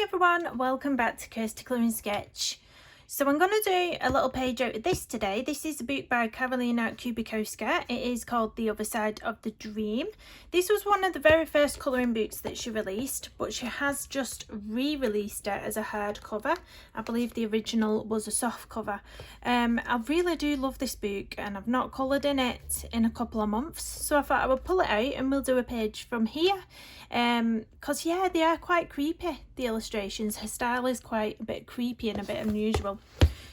everyone, welcome back to Kirsty Colouring Sketch. So I'm going to do a little page out of this today. This is a book by Karolina Kubikowska. It is called The Other Side of the Dream. This was one of the very first colouring books that she released, but she has just re-released it as a hardcover. I believe the original was a soft cover. I really do love this book and I've not coloured in it in a couple of months, so I thought I would pull it out and we'll do a page from here. Because yeah, they are quite creepy, the illustrations. Her style is quite a bit creepy and a bit unusual.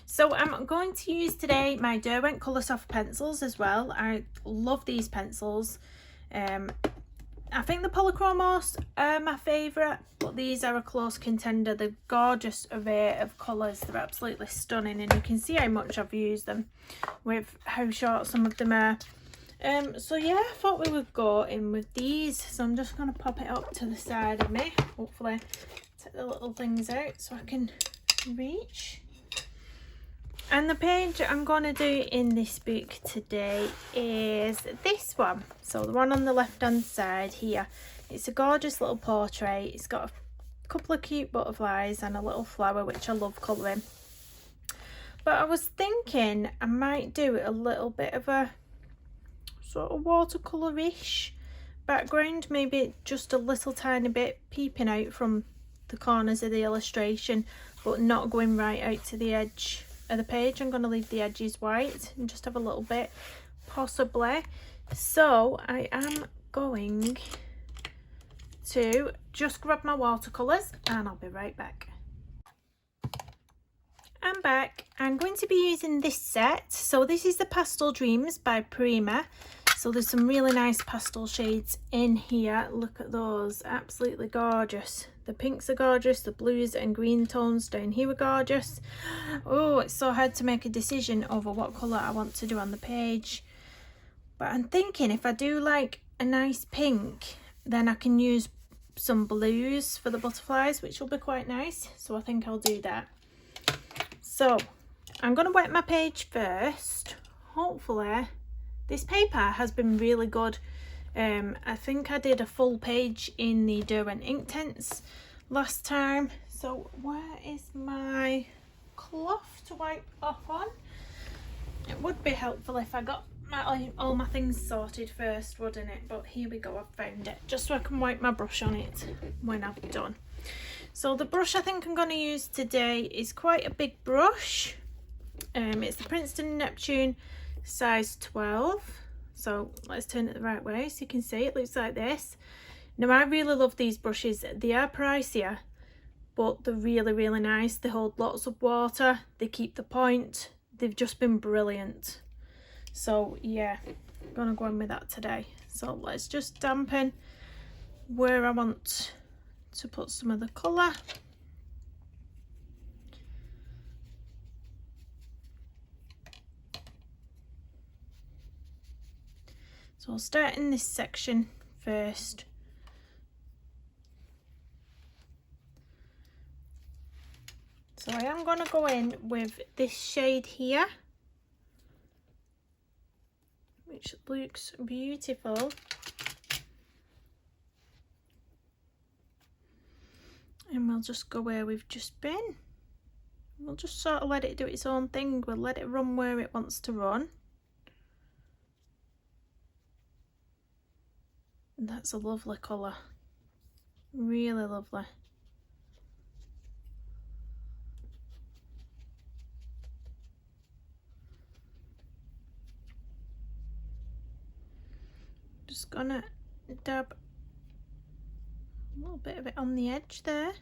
So I'm going to use today my Derwent Coloursoft pencils as well. I love these pencils. I think the Polychromos are my favourite, but these are a close contender. They're gorgeous array of colours. They're absolutely stunning, and you can see how much I've used them with how short some of them are. So yeah, I thought we would go in with these. So I'm just going to pop it up to the side of me. Hopefully take the little things out so I can reach. And the page I'm going to do in this book today is this one. So the one on the left hand side here. It's a gorgeous little portrait. It's got a couple of cute butterflies and a little flower, which I love colouring. But I was thinking I might do a little bit of a sort of watercolour-ish background, maybe just a little tiny bit peeping out from the corners of the illustration, but not going right out to the edge of the page. I'm going to leave the edges white and just have a little bit possibly. So I am going to just grab my watercolours and I'll be right back. I'm back. I'm going to be using this set. So this is the Pastel Dreams by Prima. So there's some really nice pastel shades in here. Look at those, absolutely gorgeous. The pinks are gorgeous, the blues and green tones down here are gorgeous. Oh, it's so hard to make a decision over what colour I want to do on the page. But I'm thinking if I do like a nice pink, then I can use some blues for the butterflies, which will be quite nice. So I think I'll do that. So I'm going to wet my page first. Hopefully this paper has been really good. I think I did a full page in the Derwent Inktense last time. So where is my cloth to wipe off on? It would be helpful if I got all my things sorted first, wouldn't it? But here we go, I've found it, just so I can wipe my brush on it when I've done. So the brush I think I'm going to use today is quite a big brush. It's the Princeton Neptune size 12. So let's turn it the right way so you can see it looks like this. Now I really love these brushes. They are pricier, but they're really nice. They hold lots of water, they keep the point, they've just been brilliant. So yeah, I'm gonna go in with that today. So let's just dampen where I want to put some of the colour. So I'll start in this section first. So I am going to go in with this shade here, which looks beautiful. And we'll just go where we've just been. We'll just sort of let it do its own thing. We'll let it run where it wants to run. And that's a lovely colour. Really lovely. Just gonna dab a little bit of it on the edge there.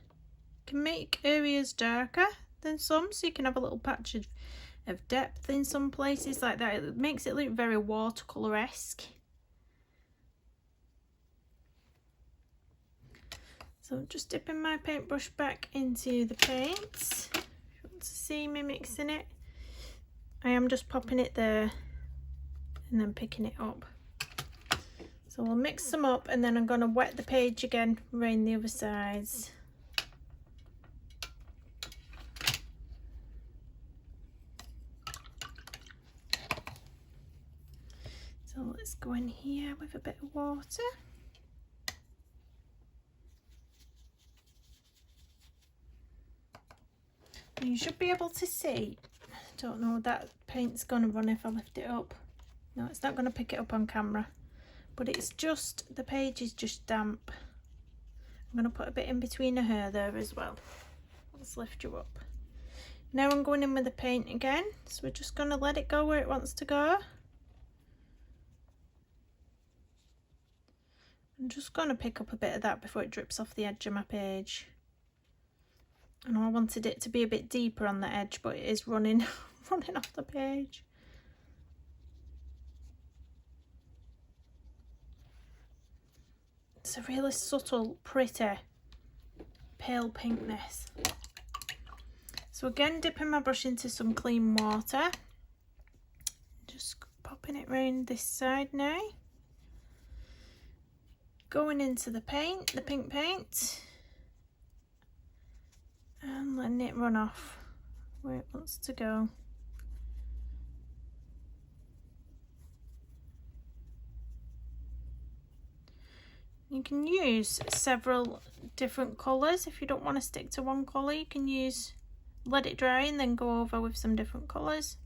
Can make areas darker than some, so you can have a little patch of depth in some places like that. It makes it look very watercolour-esque. So just dipping my paintbrush back into the paints. If you want to see me mixing it, I am just popping it there and then picking it up. So we'll mix them up and then I'm going to wet the page again around the other sides. So let's go in here with a bit of water. you should be able to see. Don't know, that paint's gonna run if I lift it up. No, it's not gonna pick it up on camera, but it's just, the page is just damp. I'm gonna put a bit in between her there as well. Let's lift you up. Now I'm going in with the paint again, so we're just gonna let it go where it wants to go. I'm just gonna pick up a bit of that before it drips off the edge of my page. I know I wanted it to be a bit deeper on the edge, but it is running off the page. It's a really subtle, pretty, pale pinkness. So again, dipping my brush into some clean water. Just popping it round this side now. Going into the paint, the pink paint. And letting it run off where it wants to go. You can use several different colours. If you don't want to stick to one colour, you can use, let it dry and then go over with some different colours.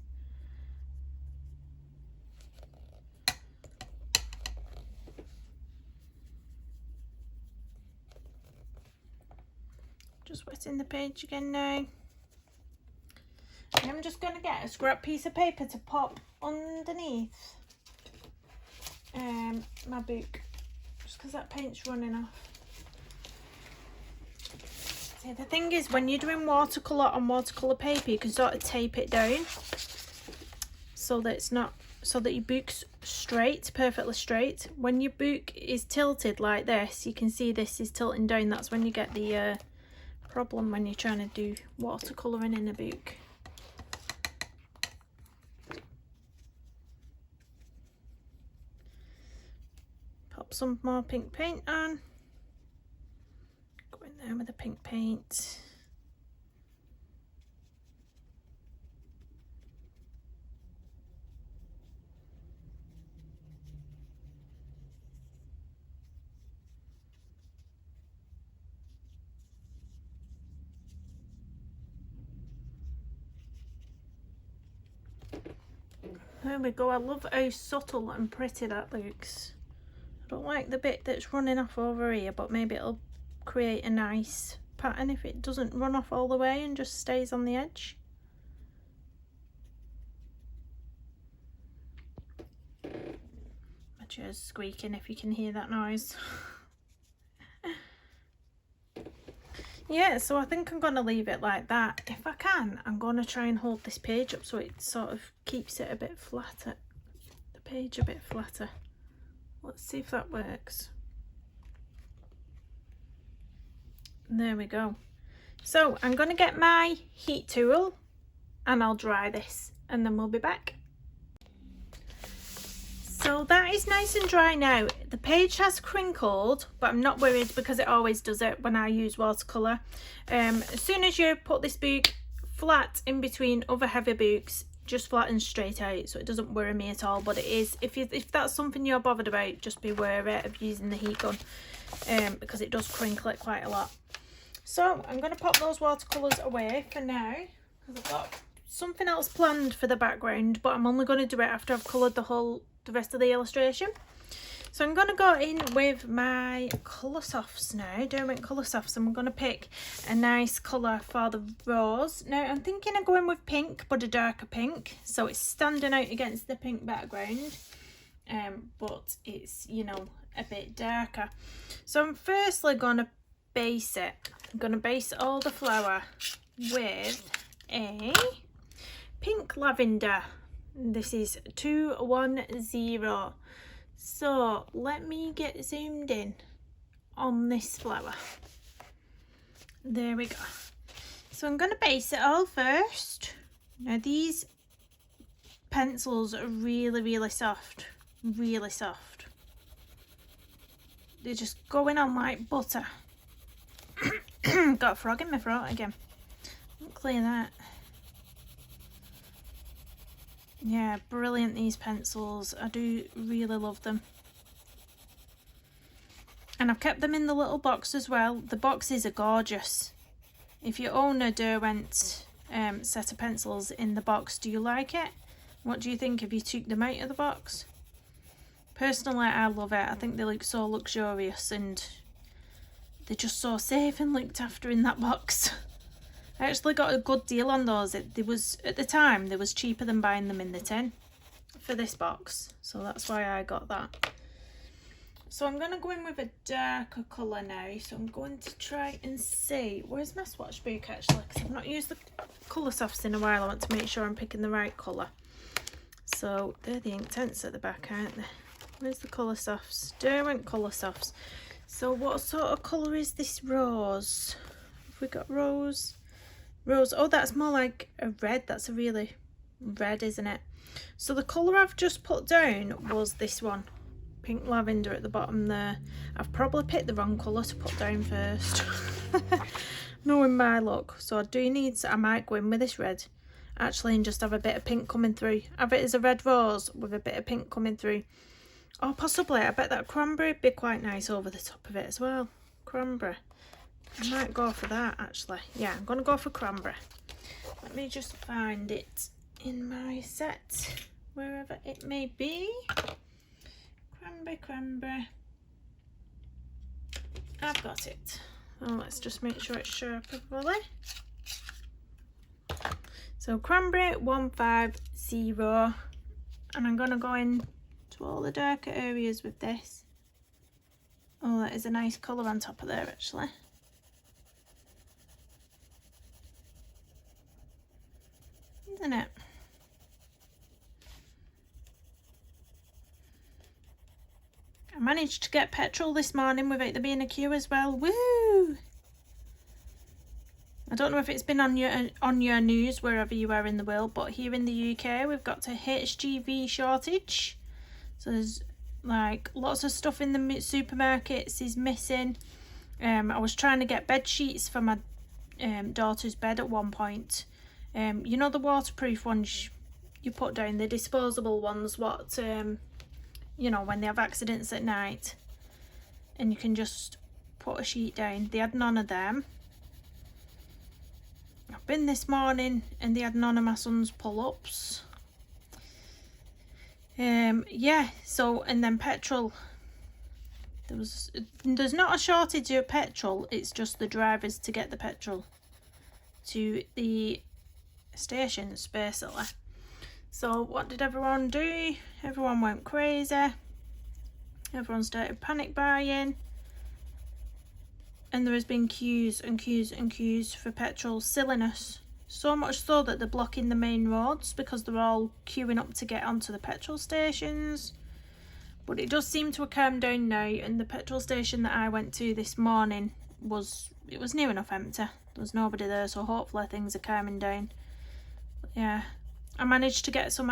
Just wetting the page again now. And I'm just going to get a scrap piece of paper to pop underneath my book, just because that paint's running off. See, the thing is, when you're doing watercolour on watercolour paper, you can sort of tape it down so that it's not, so that your book's straight, perfectly straight. When your book is tilted like this, you can see this is tilting down. That's when you get the problem when you're trying to do watercolouring in a book. Pop some more pink paint on. Go in there with the pink paint. There we go. I love how subtle and pretty that looks. I don't like the bit that's running off over here, but maybe it'll create a nice pattern if it doesn't run off all the way and just stays on the edge. My chair's squeaking if you can hear that noise. Yeah, so I think I'm going to leave it like that. If I can, I'm going to try and hold this page up so it sort of keeps it a bit flatter. The page a bit flatter. Let's see if that works. There we go. So I'm going to get my heat tool and I'll dry this and then we'll be back. So that is nice and dry now. The page has crinkled, but I'm not worried because it always does it when I use watercolour. As soon as you put this book flat in between other heavy books, just flatten straight out, so it doesn't worry me at all. But it is, if that's something you're bothered about, just be wary of using the heat gun, because it does crinkle it quite a lot. So I'm going to pop those watercolours away for now because I've got something else planned for the background, but I'm only going to do it after I've coloured the rest of the illustration. So I'm going to go in with my Coloursofts now, Derwent Coloursoft. So I'm going to pick a nice colour for the rose. Now I'm thinking of going with pink, but a darker pink, so it's standing out against the pink background, but it's, you know, a bit darker. So I'm firstly going to base it. I'm going to base all the flower with a pink lavender. This is 210. So let me get zoomed in on this flower. There we go. So I'm going to base it all first. Now these pencils are really soft, really soft. They're just going on like butter. Got a frog in my throat again. I'll clear that. Yeah, brilliant, these pencils. I do really love them. And I've kept them in the little box as well. The boxes are gorgeous. If you own a Derwent set of pencils in the box. Do you like it? What do you think if you took them out of the box? Personally, I love it. I think they look so luxurious and they're just so safe and looked after in that box. I actually got a good deal on those. At the time, they was cheaper than buying them in the tin for this box. So that's why I got that. So I'm going to go in with a darker colour now. So I'm going to try and see. Where's my swatch book actually? Because I've not used the Coloursofts in a while. I want to make sure I'm picking the right colour. So they're the Inktense at the back, aren't they? Where's the Coloursofts? Derwent Coloursoft. So what sort of colour is this rose? Have we got rose? Rose. Oh, that's more like a red. That's a really red, isn't it? So the colour I've just put down was this one. Pink lavender at the bottom there. I've probably picked the wrong colour to put down first. Knowing my luck. So I do need to, I might go in with this red actually and just have a bit of pink coming through. Have it as a red rose with a bit of pink coming through. Oh, possibly. I bet that cranberry would be quite nice over the top of it as well. Cranberry. I might go for that actually. Yeah, I'm going to go for cranberry. Let me just find it in my set, wherever it may be. Cranberry. I've got it. Oh, let's just make sure it's sharp properly. So cranberry 150, and I'm going to go in to all the darker areas with this. Oh, that is a nice colour on top of there actually. Isn't it? I managed to get Petrel this morning without there being a queue as well. Woo! I don't know if it's been on your news wherever you are in the world, but here in the UK we've got a HGV shortage. So there's like lots of stuff in the supermarkets is missing. I was trying to get bed sheets for my daughter's bed at one point. You know the waterproof ones you put down, the disposable ones, what you know, when they have accidents at night and you can just put a sheet down. They had none of them. I've been this morning and they had none of my son's pull-ups. Yeah, so, and then petrol. There's not a shortage of petrol, it's just the drivers to get the petrol to the stations basically. So what did everyone do? Everyone went crazy. Everyone started panic buying. And there has been queues and queues and queues for petrol. Silliness. So much so that they're blocking the main roads because they're all queuing up to get onto the petrol stations. But it does seem to have calmed down now, and the petrol station that I went to this morning was near enough empty. There was nobody there, so hopefully things are calming down. But yeah. I managed to get some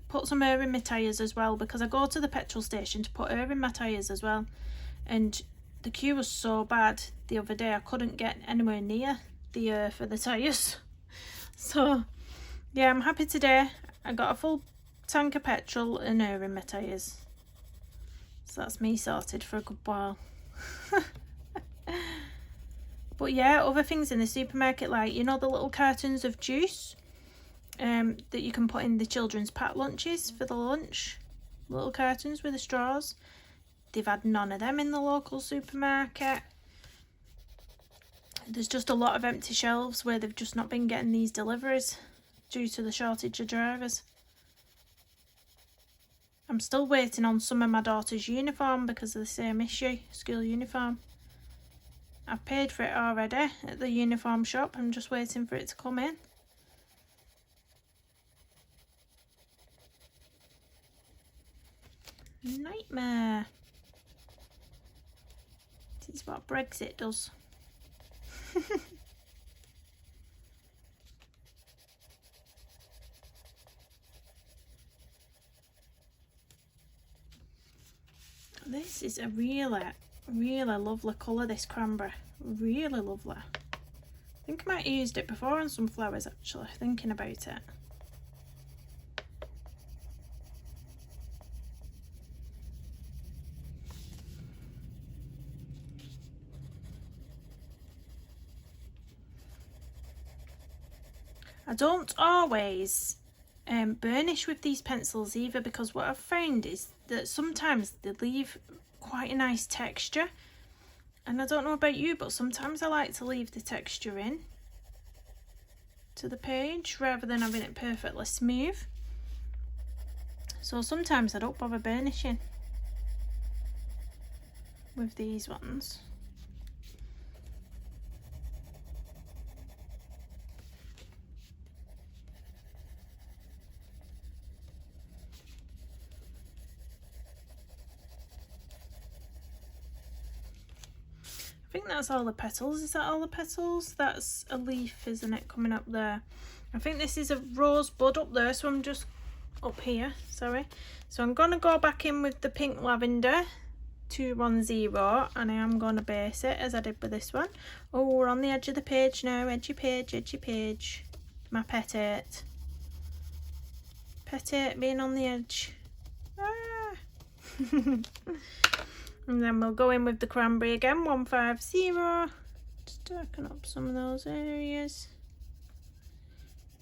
put some air in my tyres as well, because I go to the petrol station to put air in my tyres as well, and the queue was so bad the other day I couldn't get anywhere near the air for the tyres. So yeah, I'm happy today. I got a full tank of petrol and air in my tyres, so that's me sorted for a good while. But yeah, other things in the supermarket, like, you know, the little cartons of juice that you can put in the children's packed lunches for the lunch, little cartons with the straws. They've had none of them in the local supermarket. There's just a lot of empty shelves where they've just not been getting these deliveries due to the shortage of drivers. I'm still waiting on some of my daughter's uniform because of the same issue, school uniform. I've paid for it already at the uniform shop. I'm just waiting for it to come in. Nightmare. This is what Brexit does. This is a really lovely colour, this cranberry. Really lovely. I think I might have used it before on some flowers actually, thinking about it. I don't always burnish with these pencils either, because what I've found is that sometimes they leave quite a nice texture, and I don't know about you, but sometimes I like to leave the texture in to the page rather than having it perfectly smooth. So sometimes I don't bother burnishing with these ones. I think that's all the petals. Is that all the petals? That's a leaf, isn't it, coming up there? I think this is a rosebud up there, so I'm just up here, sorry. So I'm going to go back in with the pink lavender 210, and I am going to base it as I did with this one. Oh, we're on the edge of the page now. Edgy page, edgy page. My pet eight. Pet eight being on the edge. Ah. And then we'll go in with the cranberry again, 150. Just darken up some of those areas.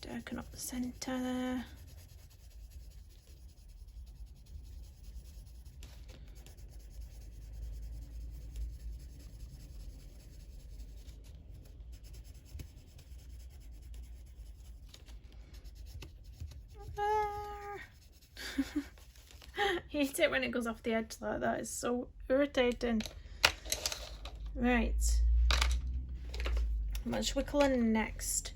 Darken up the centre there. I hate it when it goes off the edge like that. It's so irritating. Right. What should we colour next?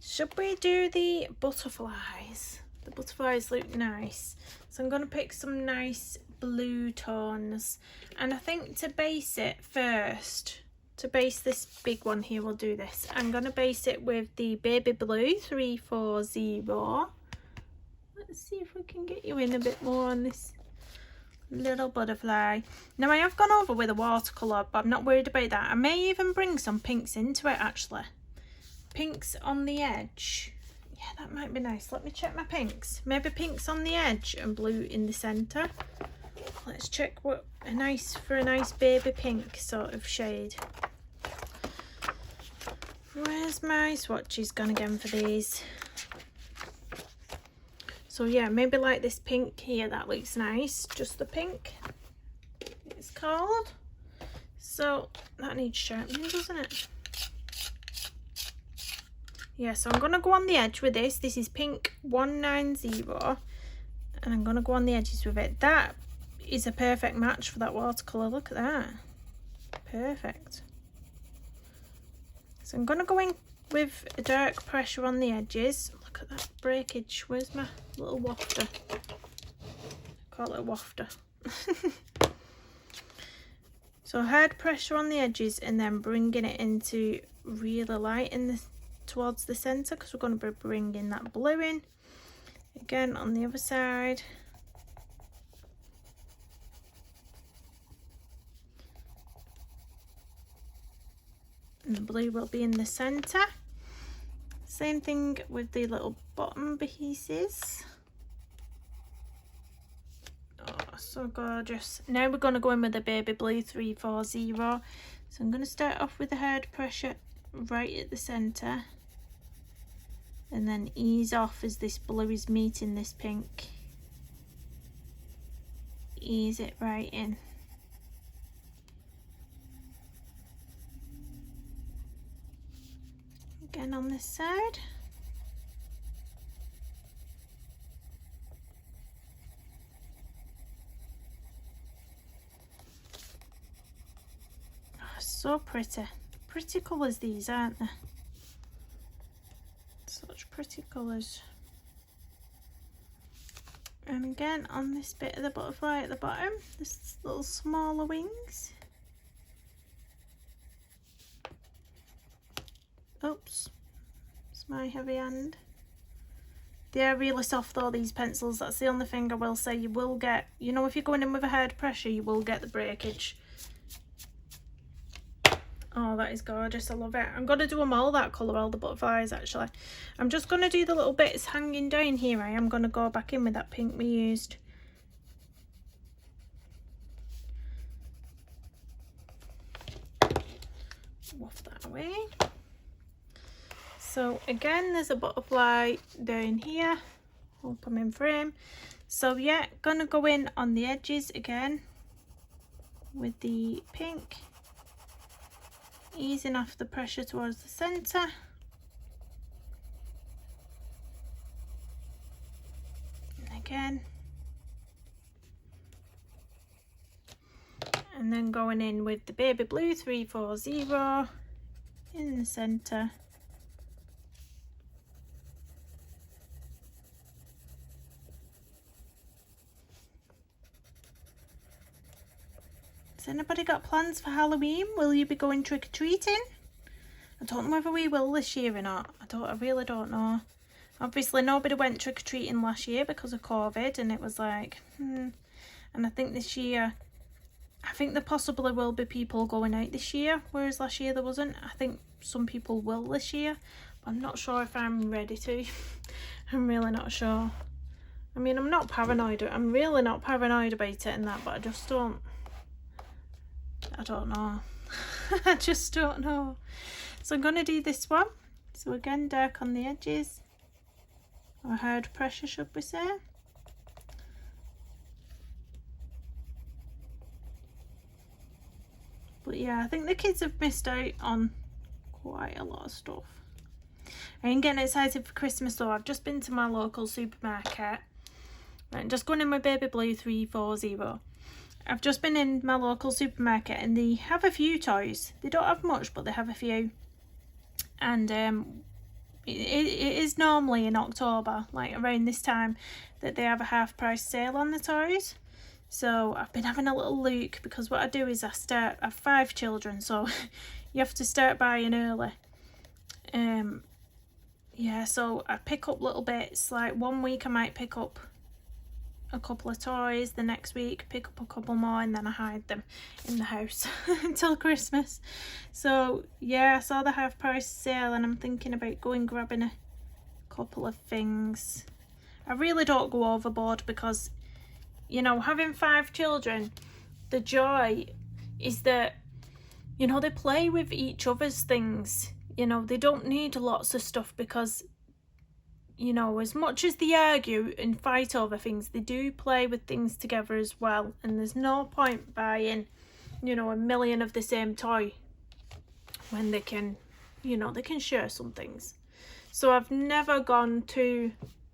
Should we do the butterflies? The butterflies look nice. So I'm going to pick some nice blue tones. And I think to base it first, to base this big one here, we'll do this. I'm going to base it with the baby blue 340. Let's see if we can get you in a bit more on this little butterfly. Now I have gone over with a watercolour, but I'm not worried about that. I may even bring some pinks into it actually. Pinks on the edge. Yeah, that might be nice. Let me check my pinks. Maybe pinks on the edge and blue in the centre. Let's check what a nice baby pink sort of shade. Where's my swatches gone again for these? So yeah, maybe like this pink here, that looks nice. Just the pink, it's called. So that needs sharpening, doesn't it? Yeah, so I'm going to go on the edge with this. This is pink 190, and I'm going to go on the edges with it. That is a perfect match for that watercolour. Look at that. Perfect. So I'm going to go in with a dark pressure on the edges. Look at that breakage. Where's my little wafter? Call it a wafter. So hard pressure on the edges and then bringing it into really light in the towards the centre, because we're going to be bringing that blue in. Again on the other side. And the blue will be in the centre. Same thing with the little bottom pieces. Oh, so gorgeous. Now we're going to go in with the baby blue 340. So I'm going to start off with the hard pressure right at the centre, and then ease off as this blue is meeting this pink. Ease it right in. Again on this side. Oh, so pretty. Pretty colours these, aren't they? Such pretty colours. And again on this bit of the butterfly at the bottom, this little smaller wings. Oops, it's my heavy hand. They are really soft though, these pencils. That's the only thing I will say. You will get, you know, if you're going in with a hard pressure, you will get the breakage. Oh, that is gorgeous. I love it. I'm going to do them all that colour, all the butterflies actually. I'm just going to do the little bits hanging down here. I am going to go back in with that pink we used. Waft that away. So again, there's a butterfly down here. Hope I'm in frame. So yeah, gonna go in on the edges again with the pink, easing off the pressure towards the centre. And again. And then going in with the baby blue 340 in the centre. Has anybody got plans for Halloween? Will you be going trick-or-treating? I don't know whether we will this year or not. I really don't know. Obviously nobody went trick-or-treating last year because of COVID, and it was like, And I think this year, I think there possibly will be people going out this year, whereas last year there wasn't. I think some people will this year, but I'm not sure if I'm ready to. I'm really not sure. I mean, I'm not paranoid. I'm really not paranoid about it and that, but I just don't. I don't know. I just don't know. So I'm going to do this one. So again, dark on the edges. Or hard pressure, should we say. But yeah, I think the kids have missed out on quite a lot of stuff. I am getting excited for Christmas though. I've just been to my local supermarket. Right, just going in with baby blue 340. I've just been in my local supermarket and they have a few toys. They don't have much, but they have a few. And it is normally in October, like around this time, that they have a half price sale on the toys. So I've been having a little look, because what I do is I have 5 children, so you have to start buying early. Yeah, so I pick up little bits. Like one week I might pick up a couple of toys, the next week pick up a couple more, and then I hide them in the house until Christmas. So yeah, I saw the half price sale and I'm thinking about going grabbing a couple of things. I really don't go overboard because, you know, having 5 children, the joy is that, you know, they play with each other's things. You know, they don't need lots of stuff because, you know, as much as they argue and fight over things, they do play with things together as well. And there's no point buying, you know, a million of the same toy when they can, you know, they can share some things. So I've never gone too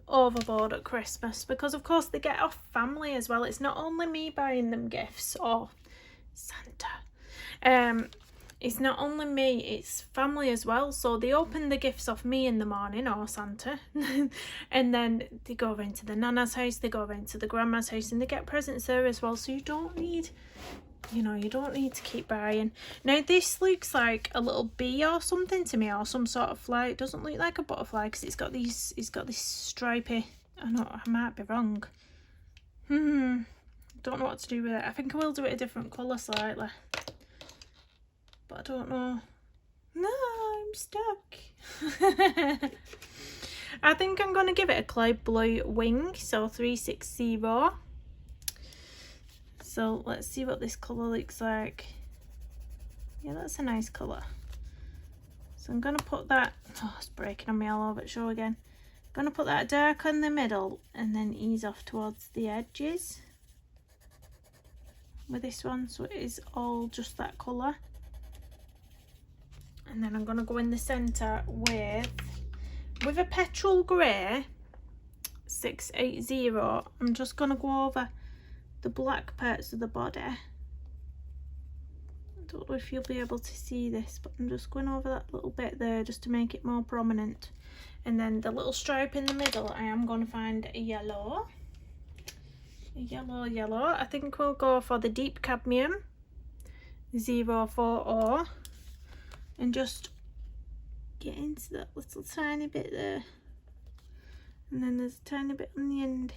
overboard at Christmas because, of course, they get off family as well. It's not only me buying them gifts or Santa. It's not only me, it's family as well. So they open the gifts off me in the morning, or Santa, and then they go around to the nana's house, they go around to the grandma's house, and they get presents there as well. So you don't need, you know, you don't need to keep buying. Now this looks like a little bee or something to me, or some sort of fly. It doesn't look like a butterfly because it's got this stripy, I might be wrong. Don't know what to do with it. I think I will do it a different colour slightly. But I don't know. No, I'm stuck. I think I'm going to give it a cloud blue wing, so 360. So let's see what this colour looks like. Yeah, that's a nice colour. So I'm going to put that, oh, it's breaking on me all over the show again. I'm going to put that dark on the middle and then ease off towards the edges with this one, so it is all just that colour. And then I'm going to go in the centre with a petrol grey 680. I'm just going to go over the black parts of the body. I don't know if you'll be able to see this, but I'm just going over that little bit there just to make it more prominent. And then the little stripe in the middle, I am going to find a yellow. Yellow. I think we'll go for the deep cadmium 040. And just get into that little tiny bit there, and then there's a tiny bit on the end.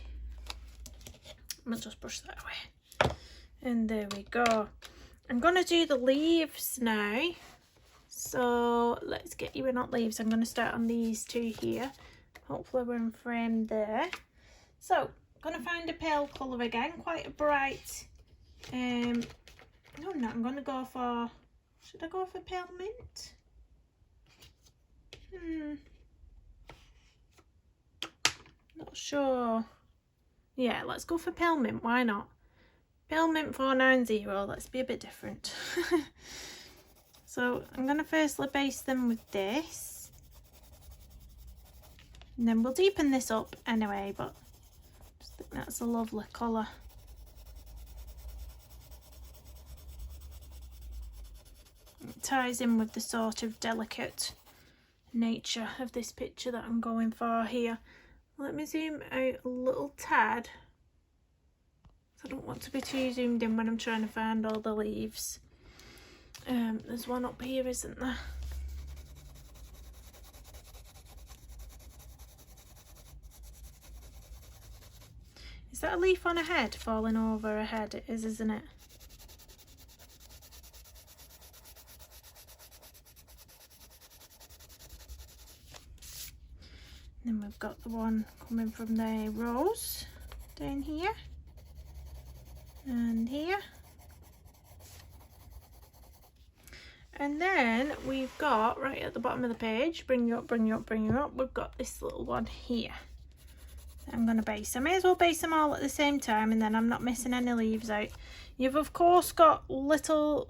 I'm gonna just brush that away, and there we go. I'm gonna do the leaves now, so let's get you in on leaves. I'm gonna start on these 2 here. Hopefully we're in frame there. So I'm gonna find a pale colour again, quite a bright. No, I'm not. I'm gonna go for, should I go for pale mint? Not sure. Yeah, let's go for pale mint, why not? Pale mint 490, let's be a bit different. So I'm going to firstly base them with this. And then we'll deepen this up anyway, but I just think that's a lovely colour. It ties in with the sort of delicate nature of this picture that I'm going for here. Let me zoom out a little tad. I don't want to be too zoomed in when I'm trying to find all the leaves. There's one up here, isn't there? Is that a leaf on a head falling over a head? It is, isn't it? And then we've got the one coming from the rose down here and here. And then we've got, right at the bottom of the page, bring you up, bring you up, bring you up, we've got this little one here. I'm going to base. I may as well base them all at the same time, and then I'm not missing any leaves out. You've of course got little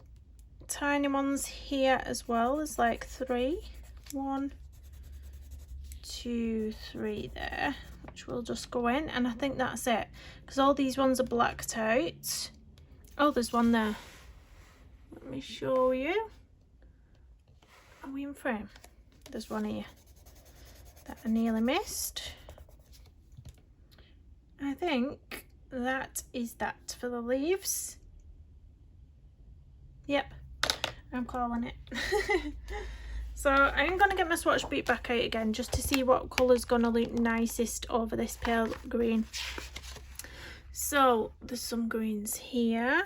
tiny ones here as well. There's like 3. 1, 2, 3 there, which will just go in, and I think that's it, because all these ones are blacked out. Oh, there's one there. Let me show you. Are we in frame? There's one here that I nearly missed. I think that is that for the leaves. Yep, I'm calling it. So I'm going to get my swatch book back out again just to see what colour's going to look nicest over this pale green. So there's some greens here.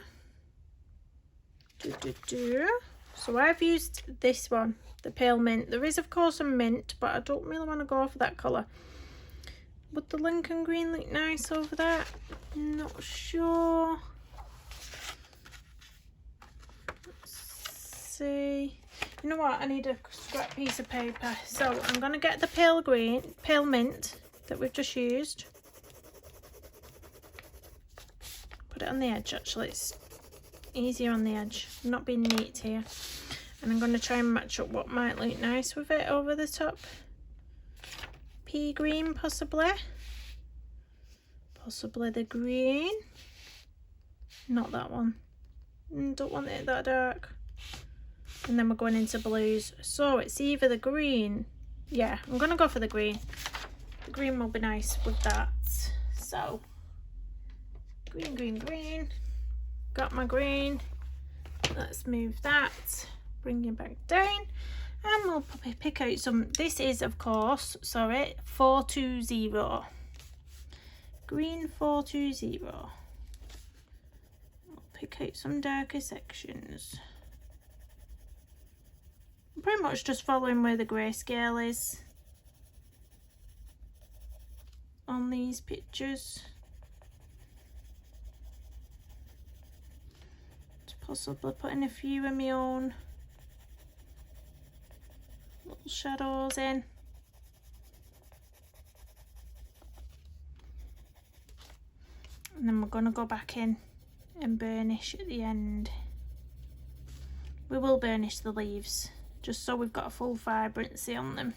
So I've used this one, the pale mint. There is of course a mint, but I don't really want to go for that colour. Would the Lincoln green look nice over there? Not sure. Let's see. You know what? I need a scrap piece of paper. So I'm going to get the pale mint that we've just used. Put it on the edge actually. It's easier on the edge. I'm not being neat here. And I'm going to try and match up what might look nice with it over the top. Pea green possibly. Possibly the green. Not that one. Don't want it that dark. And then we're going into blues. So it's either the green. Yeah, I'm going to go for the green. The green will be nice with that. So, green, green, green. Got my green. Let's move that. Bring it back down. And we'll pick out some. This is, of course, sorry, 420. Green 420. We'll pick out some darker sections. I'm pretty much just following where the grayscale is on these pictures. Just possibly putting a few of my own little shadows in. And then we're going to go back in and burnish at the end. We will burnish the leaves just so we've got a full vibrancy on them.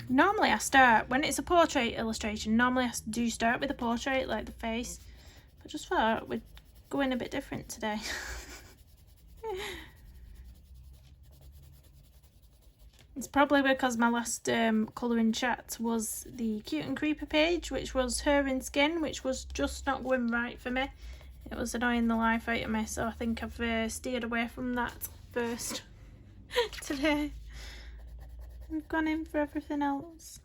Normally I start, when it's a portrait illustration, normally I do start with a portrait, like the face. But I just thought we'd go in a bit different today. It's probably because my last colouring chat was the Cute and Creeper page, which was her in skin, which was just not going right for me. It was annoying the life out of me, so I think I've steered away from that first today. We've gone in for everything else.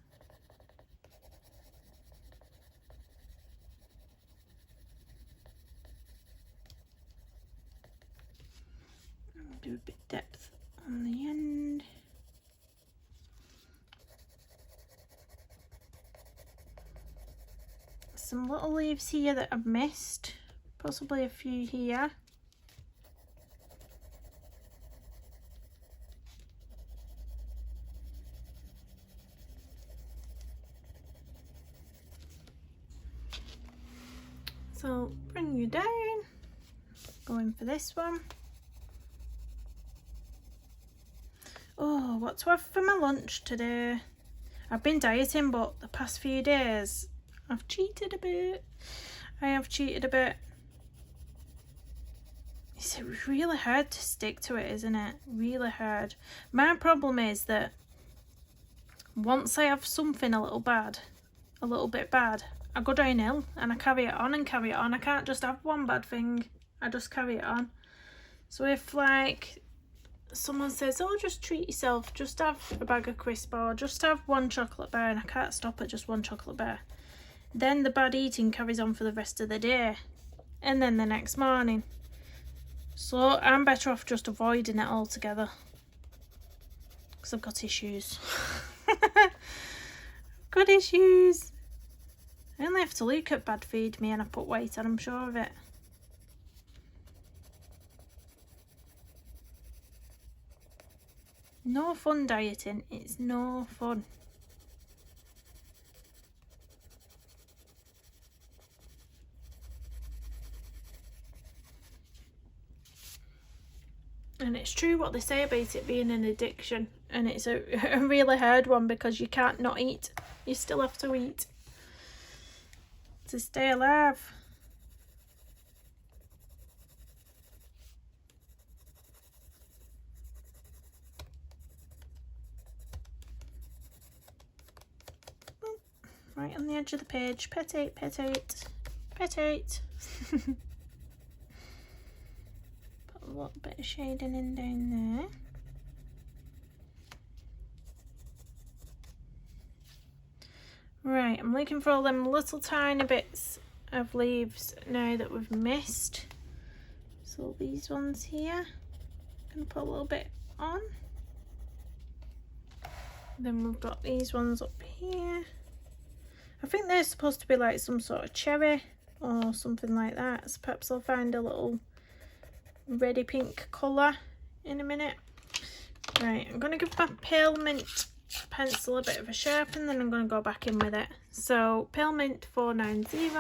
I'll do a bit of depth on the end. some little leaves here that I've missed, possibly a few here. So bring you down, go in for this one. Oh, what to have for my lunch today? I've been dieting, but the past few days I've cheated a bit. I have cheated a bit. It's really hard to stick to it, isn't it? Really hard. My problem is that once I have something a little bit bad, I go downhill and I carry it on and carry it on. I can't just have one bad thing. I just carry it on. So if like someone says, oh, just treat yourself, just have a bag of crisp or just have one chocolate bar, and I can't stop at just one chocolate bar, then the bad eating carries on for the rest of the day and then the next morning. So I'm better off just avoiding it altogether because I've got issues. Got issues. I only have to look at bad feed me and I put weight on, I'm sure of it. No fun dieting, it's no fun. And it's true what they say about it being an addiction, and it's a really hard one because you can't not eat. You still have to eat to stay alive. Right on the edge of the page. Petite, petite, petite. Put a little bit of shading in down there. Right, I'm looking for all them little tiny bits of leaves now that we've missed. So these ones here, I'm going to put a little bit on. Then we've got these ones up here. I think they're supposed to be like some sort of cherry or something like that. So perhaps I'll find a little reddy pink colour in a minute. Right, I'm going to give my pale mint pencil a bit of a sharpen, then I'm going to go back in with it. So pale mint 490,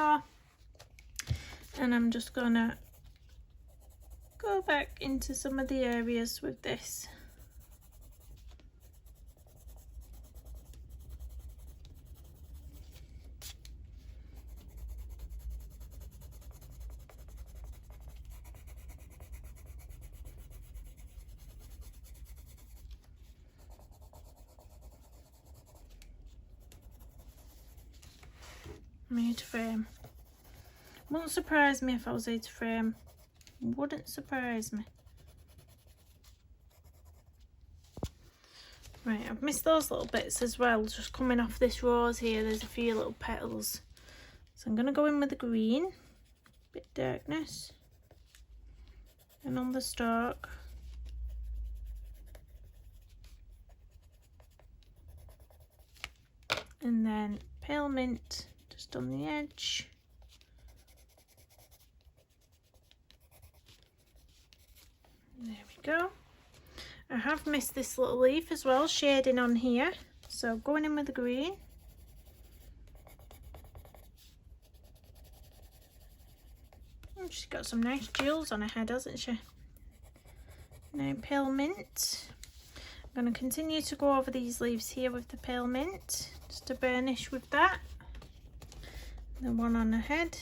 and I'm just going to go back into some of the areas with this. Made to frame. Wouldn't surprise me if I was here to frame. Wouldn't surprise me. Right, I've missed those little bits as well. Just coming off this rose here, there's a few little petals. So I'm going to go in with the green. Bit darkness. And on the stalk. And then pale mint. Just on the edge. There we go. I have missed this little leaf as well, shading on here. So going in with the green. Oh, she's got some nice jewels on her head, hasn't she? Now pale mint. I'm going to continue to go over these leaves here with the pale mint, just to burnish with that. The one on the head,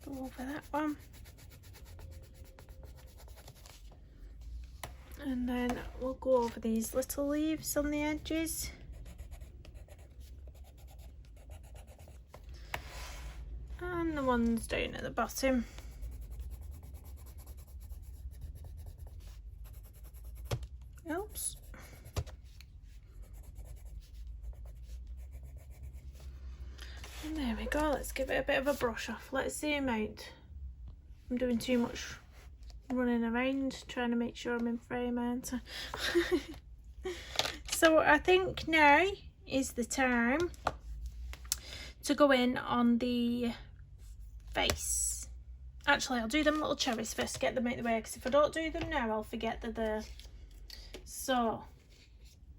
go over that one, and then we'll go over these little leaves on the edges. And the ones down at the bottom. Oops. And there we go, let's give it a bit of a brush off. Let's zoom out. I'm doing too much running around trying to make sure I'm in frame, aren't I? So I think now is the time to go in on the face. Actually, I'll do them little cherries first, get them out of the way, because if I don't do them now, I'll forget they're there. So,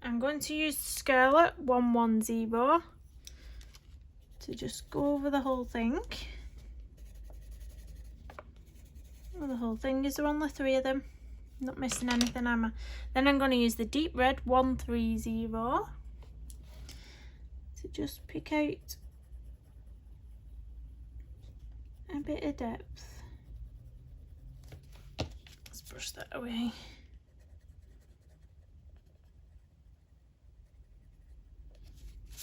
I'm going to use Scarlet 110 to just go over the whole thing. Oh, the whole thing, is there only 3 of them? Not missing anything, am I? Then I'm going to use the deep red 130 to just pick out a bit of depth. Let's brush that away.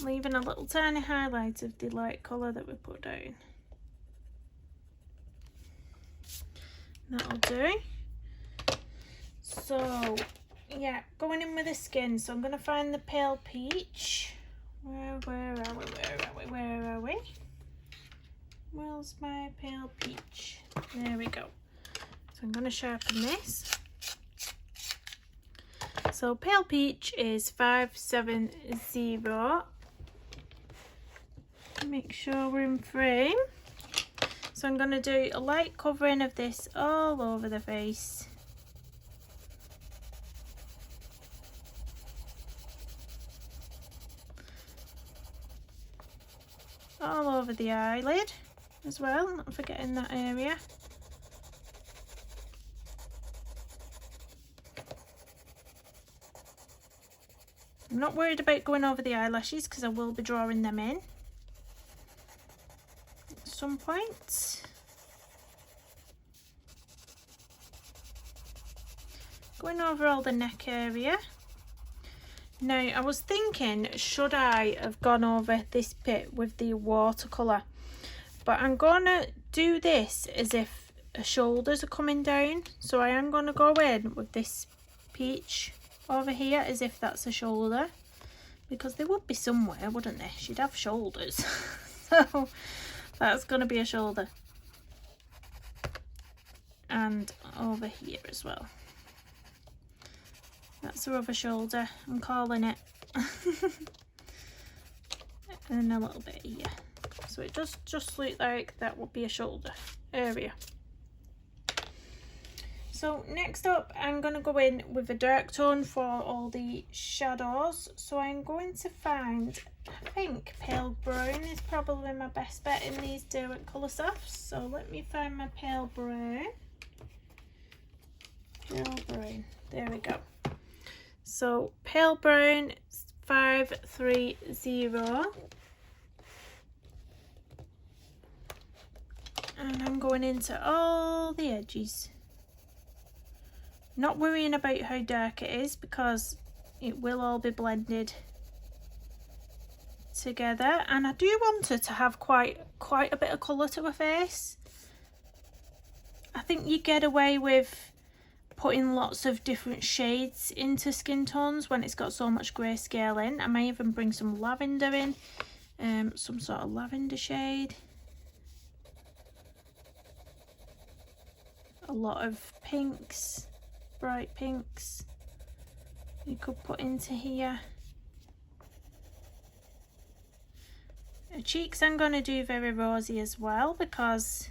Leaving a little tiny highlight of the light colour that we put down. That'll do. So, yeah, going in with the skin. So I'm going to find the pale peach. Where are we? Where's my pale peach? There we go. So I'm going to sharpen this. So pale peach is 570. Make sure we're in frame. So I'm going to do a light covering of this all over the face. All over the eyelid as well, not forgetting that area. I'm not worried about going over the eyelashes because I will be drawing them in at some point. Going over all the neck area. Now, I was thinking, should I have gone over this bit with the watercolour? But I'm going to do this as if her shoulders are coming down. So I am going to go in with this peach over here as if that's a shoulder. Because they would be somewhere, wouldn't they? She'd have shoulders. So that's going to be a shoulder. And over here as well. That's her other shoulder, I'm calling it. And a little bit here. So it does just look like that would be a shoulder area. So next up, I'm going to go in with a dark tone for all the shadows. So I'm going to find, I think pale brown is probably my best bet in these Derwent Coloursofts. So let me find my pale brown. Pale brown, there we go. So pale brown 530, and I'm going into all the edges, not worrying about how dark it is because it will all be blended together. And I do want her to have quite a bit of colour to her face. I think you get away with putting lots of different shades into skin tones when it's got so much grayscale in. I may even bring some lavender in, some sort of lavender shade. A lot of pinks, bright pinks you could put into here. Her cheeks I'm going to do very rosy as well because,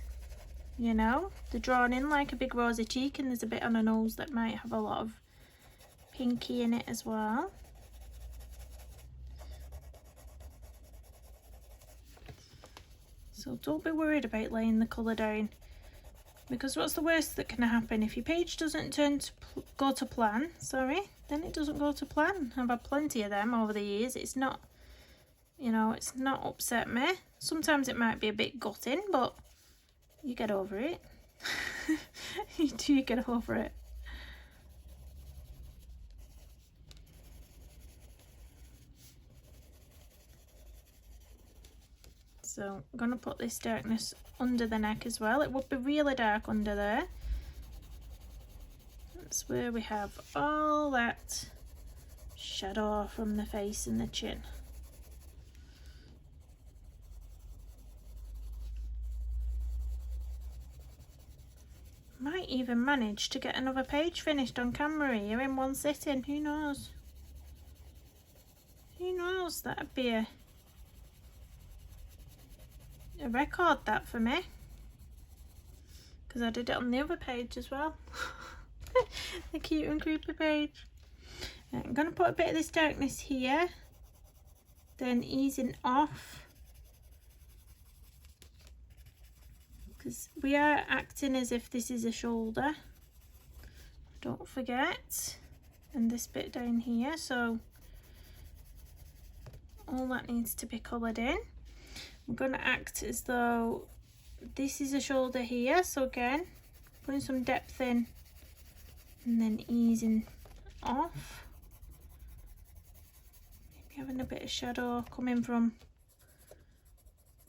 you know, they're drawn in like a big rosy cheek, and there's a bit on her nose that might have a lot of pinky in it as well. So don't be worried about laying the colour down, because what's the worst that can happen? If your page doesn't go to plan, then it doesn't go to plan. I've had plenty of them over the years. It's not, you know, it's not upset me. Sometimes it might be a bit gutting, but you get over it. You do get over it. So I'm going to put this darkness under the neck as well. It would be really dark under there. That's where we have all that shadow from the face and the chin. Might even manage to get another page finished on camera here in one sitting. Who knows? Who knows? That'd be a a record that for me, because I did it on the other page as well. The cute and creepy page. I'm going to put a bit of this darkness here, then easing off, because we are acting as if this is a shoulder, don't forget, and this bit down here, so all that needs to be coloured in. I'm going to act as though this is a shoulder here, so again putting some depth in and then easing off, maybe having a bit of shadow coming from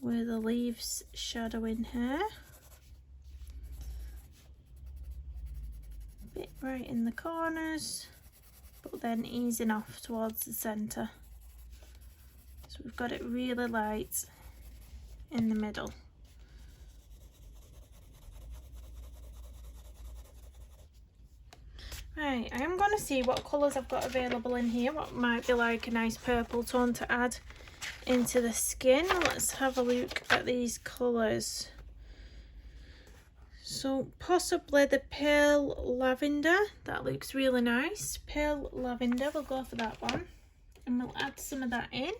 where the leaves shadowing her, a bit right in the corners, but then easing off towards the centre, so we've got it really light in the middle. Right, I am going to see what colours I've got available in here, what might be like a nice purple tone to add into the skin. Let's have a look at these colours. So possibly the pale lavender, that looks really nice. Pale lavender, we'll go for that one. And we'll add some of that in.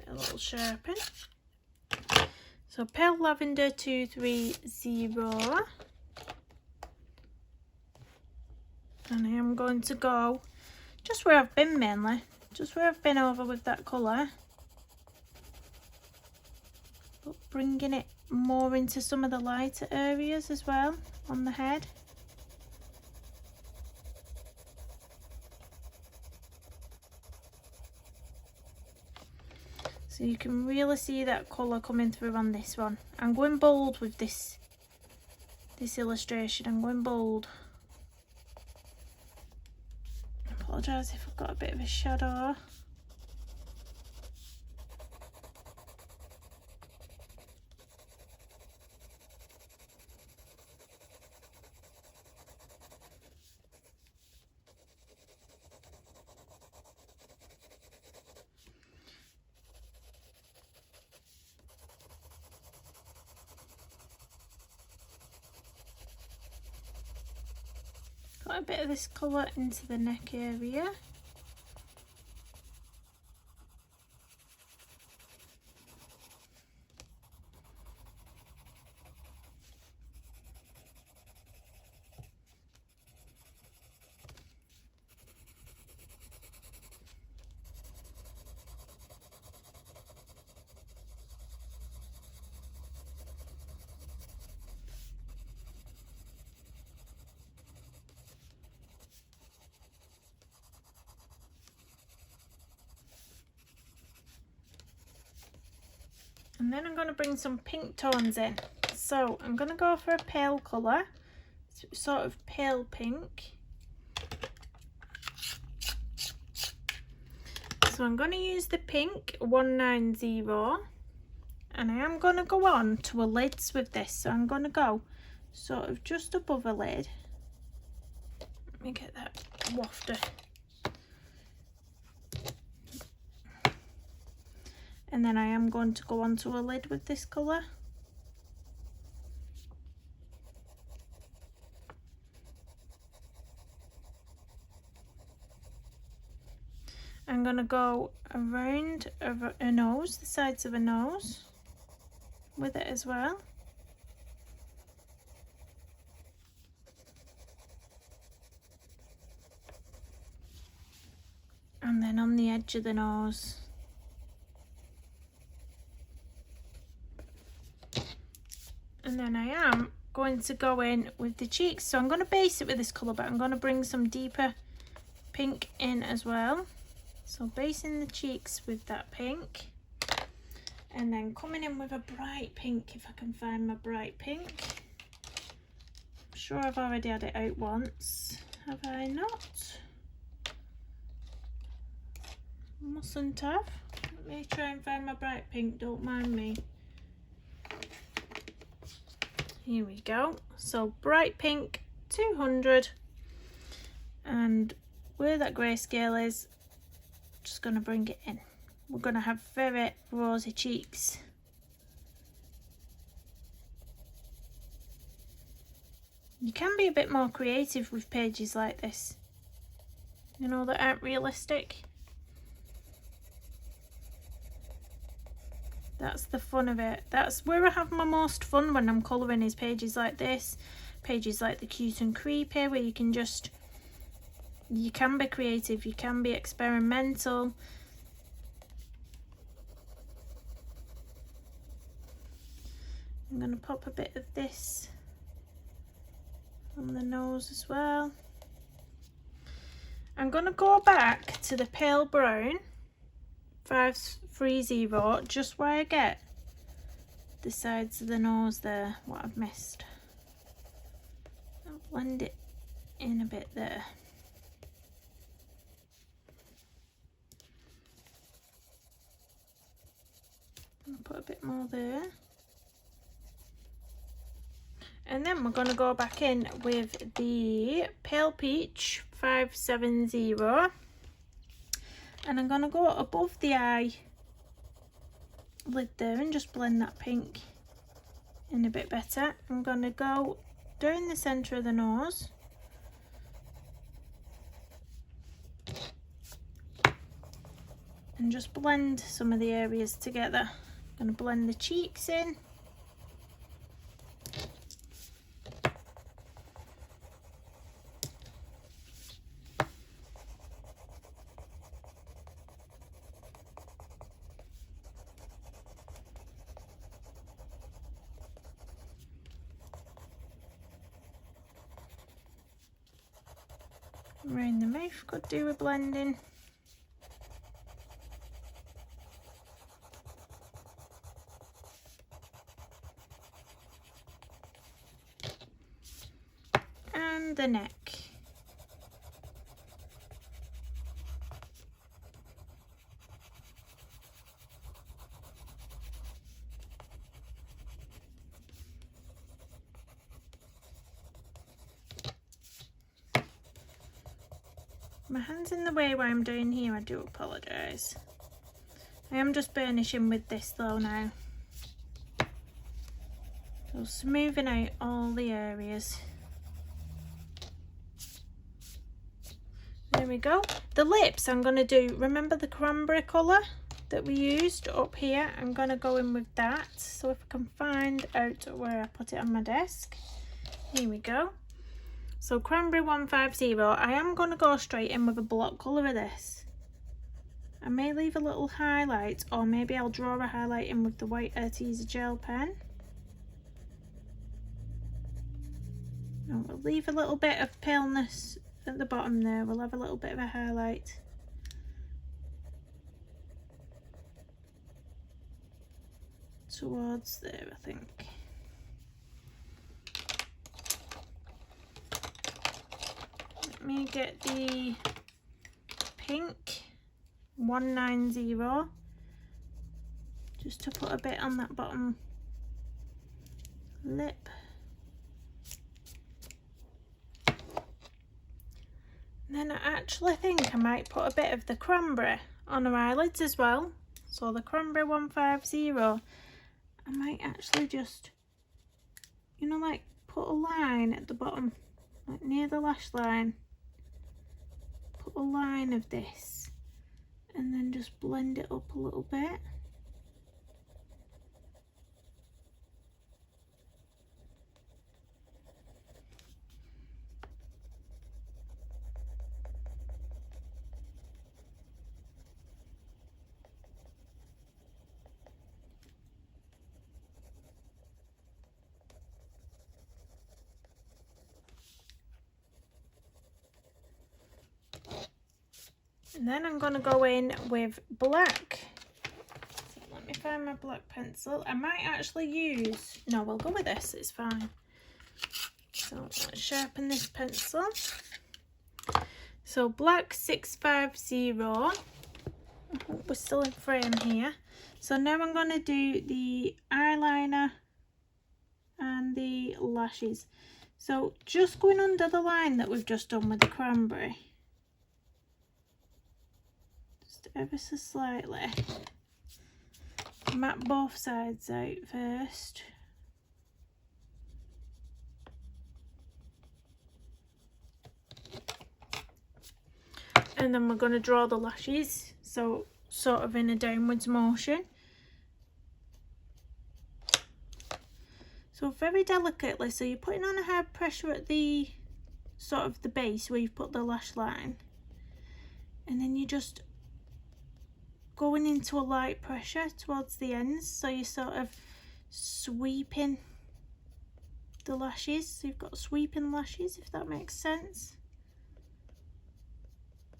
A little sharpen. So pale lavender 230. And I am going to go just where I've been mainly, just where I've been over with that colour, but bringing it more into some of the lighter areas as well on the head. So you can really see that colour coming through on this one. I'm going bold with this illustration, I'm going bold. Apologise if I've got a bit of a shadow. Got a bit of this colour into the neck area. And then I'm going to bring some pink tones in. So I'm going to go for a pale colour, sort of pale pink. So I'm going to use the pink 190, and I am going to go on to a lids with this. So I'm going to go sort of just above a lid. Let me get that wafter. And then I am going to go onto a lid with this colour. I'm going to go around a nose, the sides of a nose, with it as well. And then on the edge of the nose. And then I am going to go in with the cheeks. So I'm going to base it with this colour, but I'm going to bring some deeper pink in as well. So basing the cheeks with that pink. And then coming in with a bright pink, if I can find my bright pink. I'm sure I've already had it out once. Have I not? Mustn't have. Let me try and find my bright pink, don't mind me. Here we go. So bright pink 200, and where that grayscale is, just going to bring it in we're going to have very rosy cheeks. You can be a bit more creative with pages like this, you know, that aren't realistic. That's the fun of it. That's where I have my most fun when I'm colouring, is pages like this, pages like the Cute and Creepy, where you can just, you can be creative, you can be experimental. I'm going to pop a bit of this on the nose as well. I'm going to go back to the pale brown 530, just where I get the sides of the nose there, what I've missed. I'll blend it in a bit there. I'll put a bit more there. And then we're going to go back in with the Pale Peach 570. And I'm going to go above the eye lid there and just blend that pink in a bit better. I'm going to go down the centre of the nose. And just blend some of the areas together. I'm going to blend the cheeks in. Around the mouth could do a blending. And the neck. My hand's in the way while I'm doing here, I do apologise. I am just burnishing with this though now. So smoothing out all the areas. There we go. The lips I'm going to do, remember the cranberry colour that we used up here? I'm going to go in with that. So if I can find out where I put it on my desk. Here we go. So Cranberry 150, I am going to go straight in with a block colour of this. I may leave a little highlight, or maybe I'll draw a highlight in with the white Arteza gel pen. And we'll leave a little bit of paleness at the bottom there. We'll have a little bit of a highlight. Towards there, I think. Let me get the pink 190 just to put a bit on that bottom lip. And then I actually think I might put a bit of the cranberry on her eyelids as well. So the Cranberry 150, I might actually just, you know, like put a line at the bottom, like near the lash line. Put a line of this and then just blend it up a little bit. And then I'm going to go in with black. So let me find my black pencil. I might actually use, no, we'll go with this, it's fine. So let's sharpen this pencil. So black 650. I hope we're still in frame here. So now I'm going to do the eyeliner and the lashes. So just going under the line that we've just done with the cranberry. just ever so slightly map both sides out first. And then we're going to draw the lashes, so sort of in a downwards motion. So very delicately, so you're putting on a hard pressure at the sort of the base where you've put the lash line, and then you're just going into a light pressure towards the ends, so you're sort of sweeping the lashes, so you've got sweeping lashes, if that makes sense.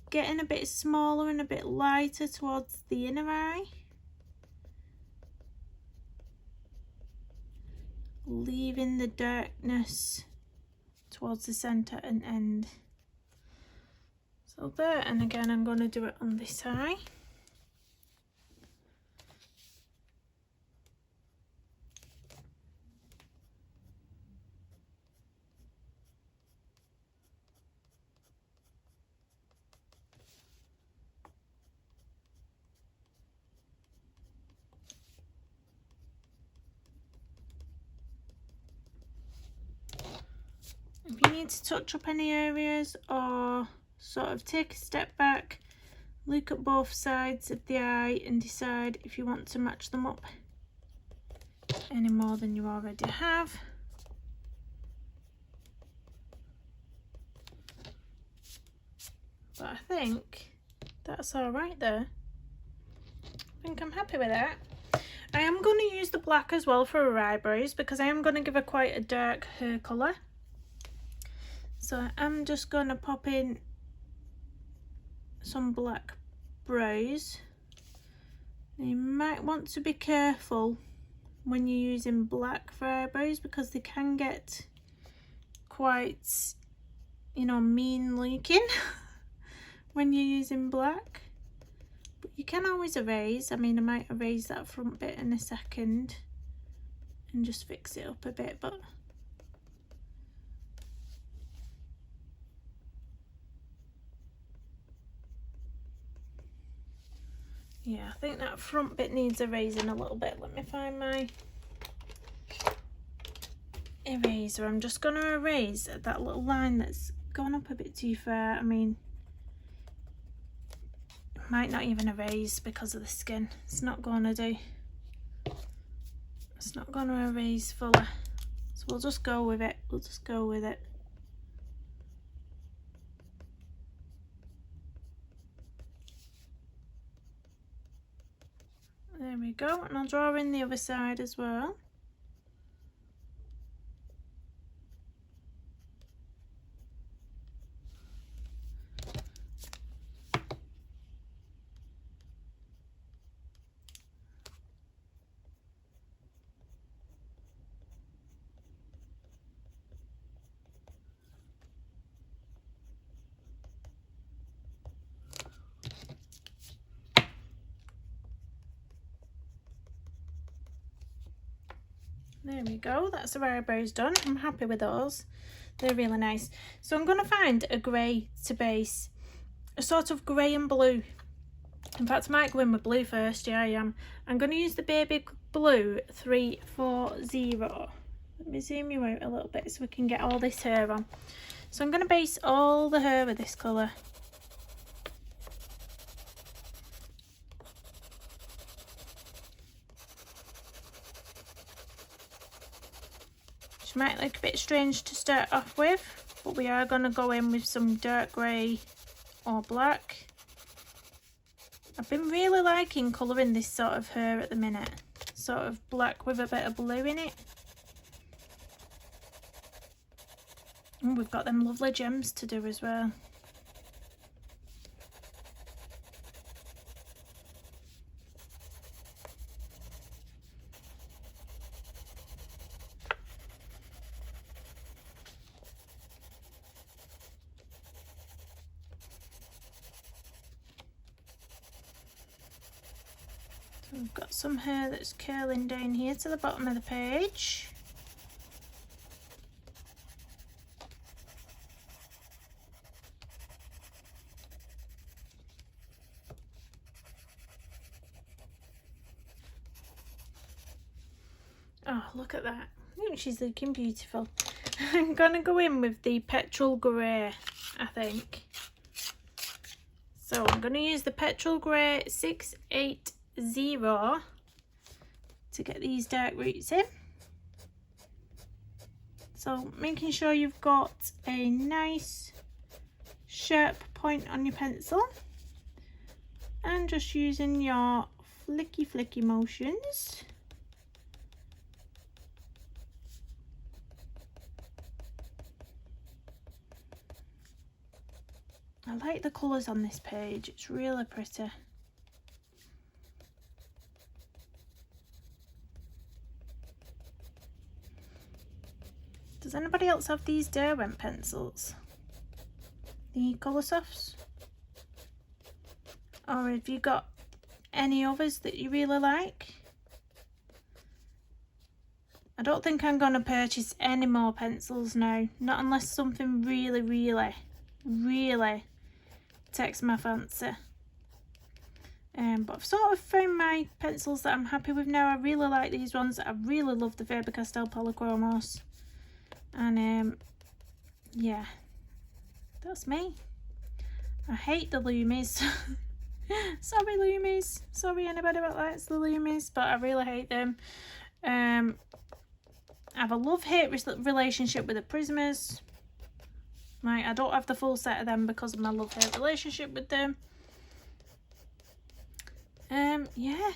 Getting a bit smaller and a bit lighter towards the inner eye. Leaving the darkness towards the centre and end. So there, and again I'm going to do it on this eye. If you need to touch up any areas or sort of take a step back, look at both sides of the eye and decide if you want to match them up any more than you already have. But I think that's all right there. I think I'm happy with that. I am going to use the black as well for her eyebrows because I am going to give her quite a dark hair colour. So I'm just going to pop in some black brows. You might want to be careful when you're using black for eyebrows because they can get quite, you know, mean looking when you're using black. But you can always erase. I mean, I might erase that front bit in a second and just fix it up a bit, but yeah, I think that front bit needs erasing a little bit. Let me find my eraser. I'm just going to erase that little line that's gone up a bit too far. I mean, it might not even erase because of the skin. It's not going to do. It's not going to erase fully. So we'll just go with it. We'll just go with it. There we go, and I'll draw in the other side as well. There we go, that's the eyebrows done. I'm happy with those. They're really nice. So I'm going to find a grey to base, a sort of grey and blue. In fact, I might go in with blue first. Yeah, I am. I'm going to use the baby blue 340. Let me zoom you out a little bit so we can get all this hair on. So I'm going to base all the hair with this colour. Which might look a bit strange to start off with, but we are going to go in with some dark grey or black. I've been really liking colouring this sort of hair at the minute, sort of black with a bit of blue in it. And we've got them lovely gems to do as well. We've got some hair that's curling down here to the bottom of the page. Oh, look at that. I think she's looking beautiful. I'm going to go in with the Petrel Grey, I think. So I'm going to use the Petrel Grey 680 to get these dark roots in. So making sure you've got a nice sharp point on your pencil and just using your flicky motions. I like the colours on this page, it's really pretty. Does anybody else have these Derwent pencils? The Coloursofts? Or have you got any others that you really like? I don't think I'm going to purchase any more pencils now, not unless something really takes my fancy. But I've sort of found my pencils that I'm happy with now. I really like these ones. I really love the Faber-Castell Polychromos. And yeah, that's me. I hate the Lumis. Sorry Lumis. Sorry anybody that likes the Lumis, but I really hate them. I have a love-hate relationship with the Prismas. Right, I don't have the full set of them because of my love-hate relationship with them. Yeah.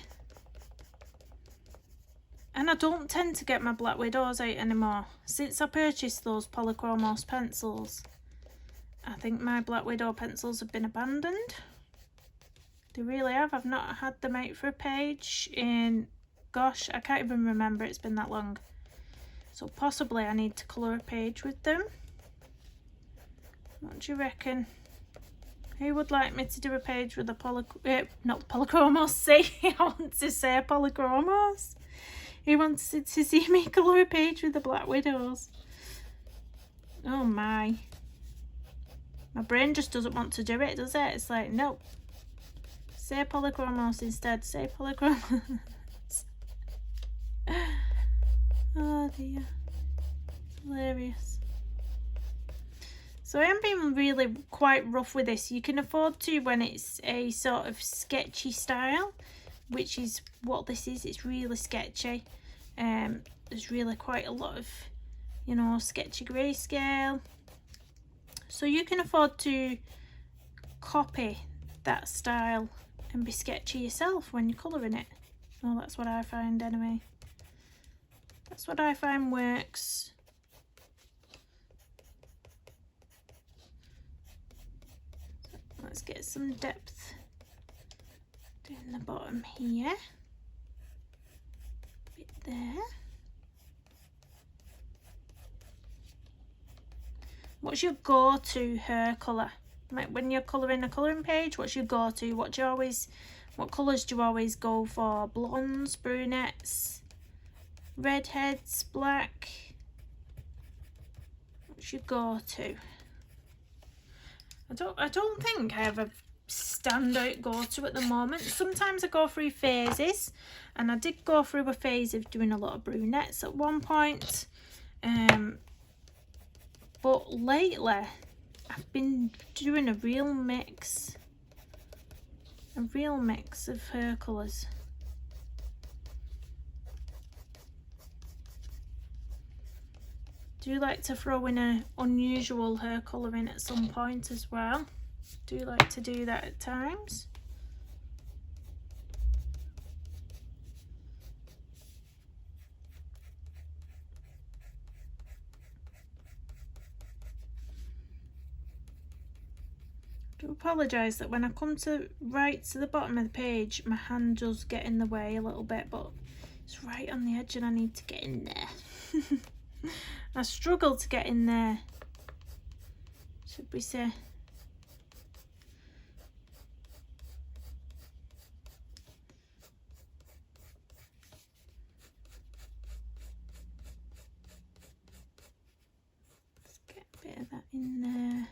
And I don't tend to get my Black Widows out anymore. Since I purchased those Polychromos pencils, I think my Black Widow pencils have been abandoned. They really have. I've not had them out for a page in, gosh, I can't even remember. It's been that long. So possibly I need to colour a page with them. What do you reckon? Who would like me to do a page with a not Polychromos, see? I want to say Polychromos. Who wants to see me colour a page with the Black Widows? Oh my. My brain just doesn't want to do it, does it? It's like, nope. Say Polychromos instead. Say Polychromos. Oh dear. Hilarious. So I am being really quite rough with this. You can afford to when it's a sort of sketchy style, which is what this is. It's really sketchy. There's really quite a lot of, you know, sketchy grayscale. So you can afford to copy that style and be sketchy yourself when you're colouring it. Well, that's what I find anyway. That's what I find works. Let's get some depth down the bottom here. Bit there. What's your go-to hair colour? Like when you're colouring a colouring page, what's your go-to? What colours do you always go for? Blondes, brunettes, redheads, black? What's your go-to? I don't think I have a standout go-to at the moment. Sometimes I go through phases, and I did go through a phase of doing a lot of brunettes at one point. But lately I've been doing a real mix of hair colours. Do like to throw in an unusual hair colour in at some point as well. Do like to do that at times. I do apologise that when I come to right to the bottom of the page, my hand does get in the way a little bit, but it's right on the edge and I need to get in there. I struggle to get in there, should we say. Let's get a bit of that in there.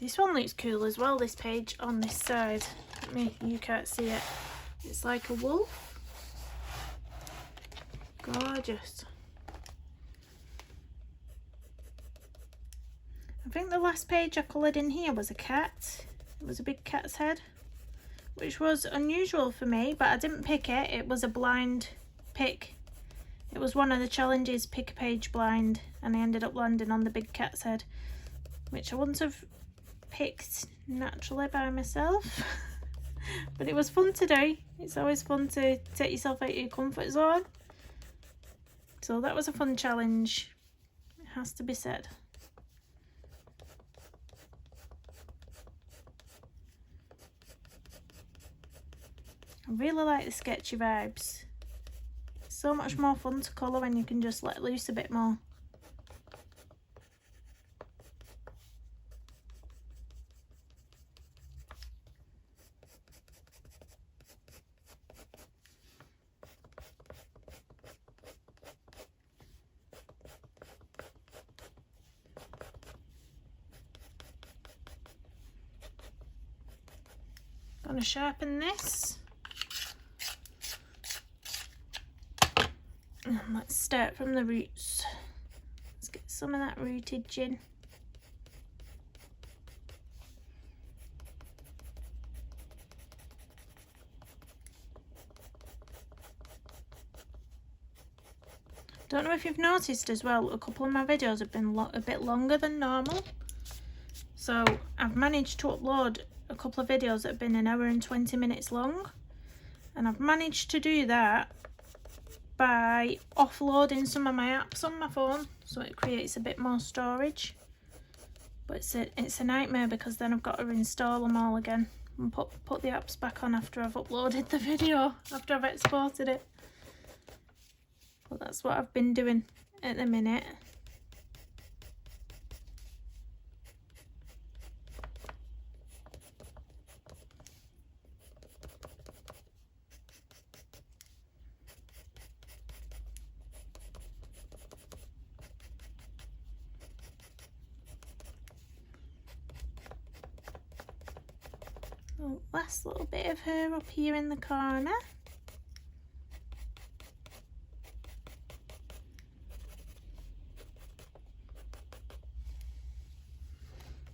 This one looks cool as well, this page on this side. You can't see it. It's like a wolf. Gorgeous. I think the last page I coloured in here was a cat. It was a big cat's head, which was unusual for me, but I didn't pick it. It was a blind pick. It was one of the challenges, pick a page blind, and I ended up landing on the big cat's head, which I wouldn't have picked naturally by myself. But it was fun to do. It's always fun to take yourself out of your comfort zone. So that was a fun challenge, it has to be said. I really like the sketchy vibes. It's so much more fun to colour when you can just let loose a bit more. I'm going to sharpen this. And let's start from the roots. Let's get some of that rootage in. Don't know if you've noticed as well, a couple of my videos have been a bit longer than normal. So I've managed to upload a couple of videos that have been 1 hour and 20 minutes long. And I've managed to do that by offloading some of my apps on my phone, so it creates a bit more storage. But it's a nightmare because then I've got to install them all again and put the apps back on after I've uploaded the video, after I've exported it. Well, that's what I've been doing at the minute. Last little bit of her up here in the corner.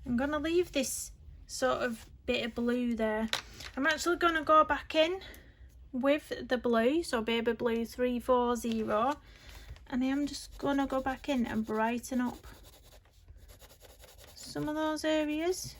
I'm going to leave this sort of bit of blue there. I'm actually going to go back in with the blue, so baby blue 340, and I am just going to go back in and brighten up some of those areas.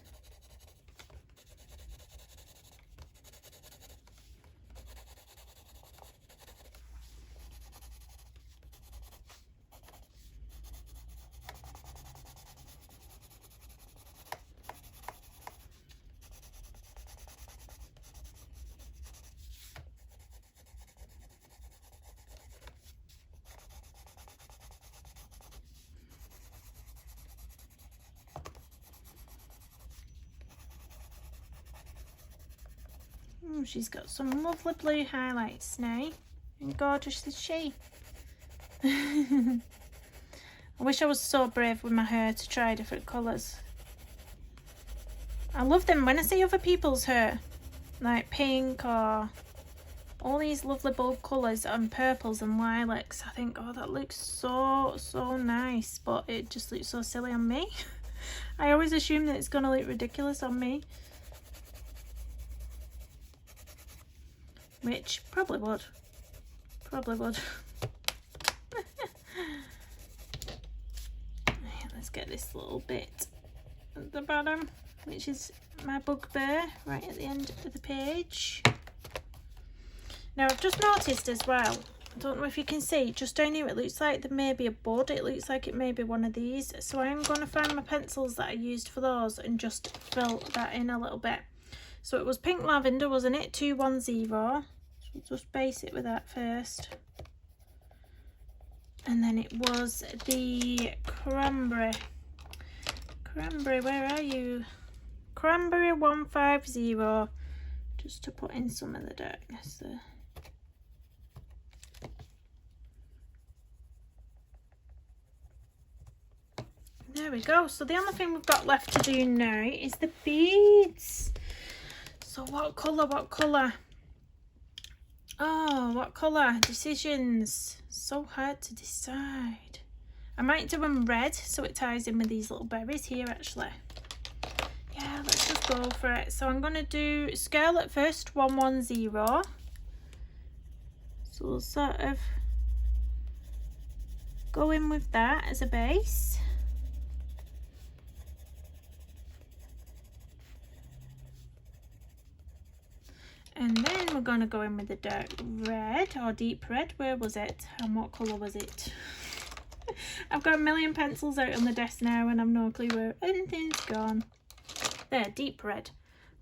Oh, she's got some lovely blue highlights now, and gorgeous is she. I wish I was so brave with my hair to try different colours. I love them when I see other people's hair, like pink or all these lovely bold colours and purples and lilacs. I think, oh, that looks so nice, but it just looks so silly on me. I always assume that it's going to look ridiculous on me. Which probably would. Let's get this little bit at the bottom, which is my bugbear, right at the end of the page. Now I've just noticed as well, I don't know if you can see, just down here it looks like there may be a bud. It looks like it may be one of these. So I am going to find my pencils that I used for those and just fill that in a little bit. So it was pink lavender, wasn't it? 210. So we'll just base it with that first. And then it was the cranberry. Cranberry, where are you? Cranberry 150. Just to put in some of the darkness there. There we go. So the only thing we've got left to do now is the beads. So what colour, what colour? Oh, what colour? Decisions. So hard to decide. I might do them red so it ties in with these little berries here actually. Yeah, let's just go for it. So I'm going to do Scarlet first, 110. So we'll sort of go in with that as a base. And then we're going to go in with the dark red or deep red. Where was it? And what colour was it? I've got a million pencils out on the desk now and I've no clue where anything's gone. There, deep red.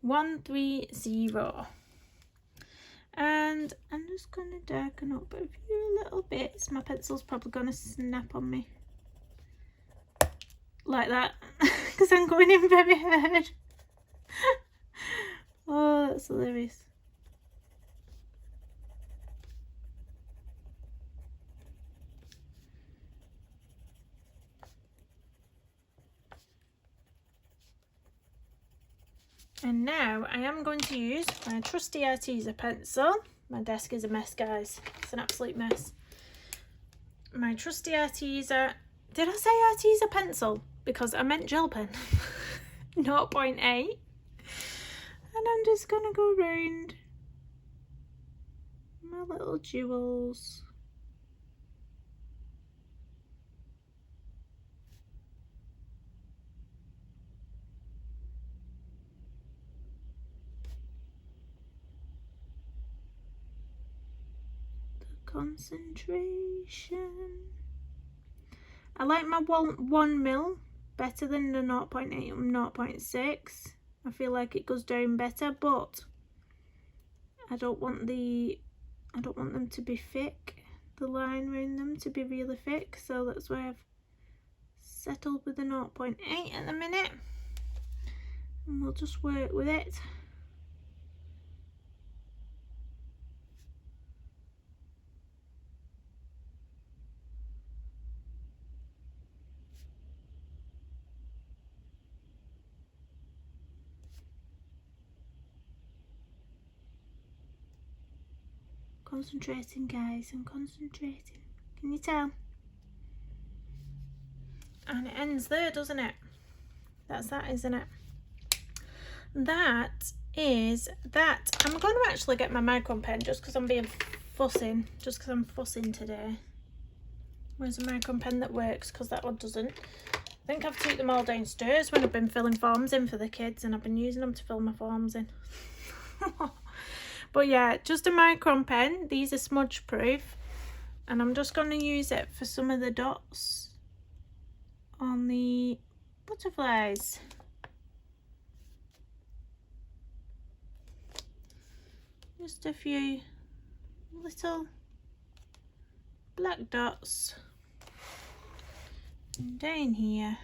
130. And I'm just going to darken up a few little bits. My pencil's probably going to snap on me. Like that. Because I'm going in very hard. Oh, that's hilarious. And now I am going to use my trusty Arteza pencil. My desk is a mess, guys. It's an absolute mess. My trusty Arteza. Did I say Arteza pencil? Because I meant gel pen. 0.8. And I'm just going to go around my little jewels. Concentration. I like my 1 mil better than the 0.8 and 0.6. I feel like it goes down better, but I don't want them to be thick, the line around them to be really thick, so that's why I've settled with the 0.8 at the minute, and we'll just work with it. Concentrating, guys, I'm concentrating. Can you tell? And it ends there, doesn't it? That's that, isn't it? That is that. I'm going to actually get my micron pen just because I'm being fussing. Just because I'm fussing today. Where's a micron pen that works? Because that one doesn't. I think I've took them all downstairs when I've been filling forms in for the kids, and I've been using them to fill my forms in. But yeah, just a micron pen. These are smudge proof, and I'm just going to use it for some of the dots on the butterflies. Just a few little black dots down here.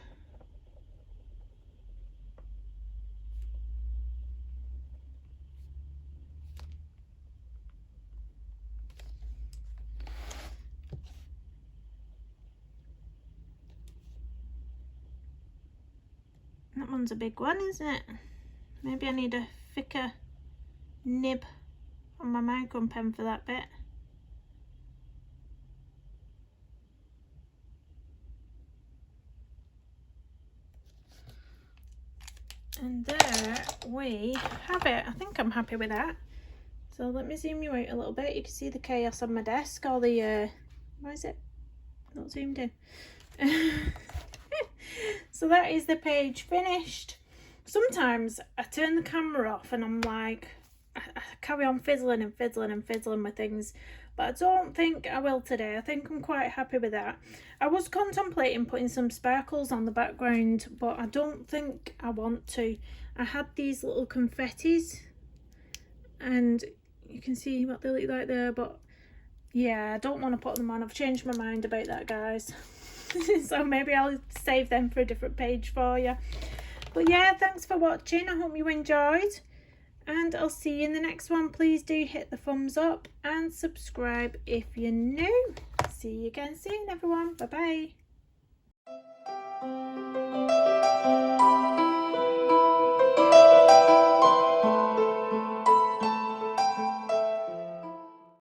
That one's a big one, isn't it? Maybe I need a thicker nib on my micron pen for that bit. And there we have it. I think I'm happy with that. So let me zoom you out a little bit. You can see the chaos on my desk, or the why is it not zoomed in? So that is the page finished. Sometimes I turn the camera off and I'm like, I carry on fiddling and fiddling and fiddling with things, but I don't think I will today. I think I'm quite happy with that. I was contemplating putting some sparkles on the background, but I don't think I want to. I had these little confettis and you can see what they look like there, but yeah, I don't want to put them on. I've changed my mind about that, guys. So maybe I'll save them for a different page for you. But yeah, thanks for watching. I hope you enjoyed, and I'll see you in the next one. Please do hit the thumbs up and subscribe if you're new. See you again soon, everyone. Bye bye.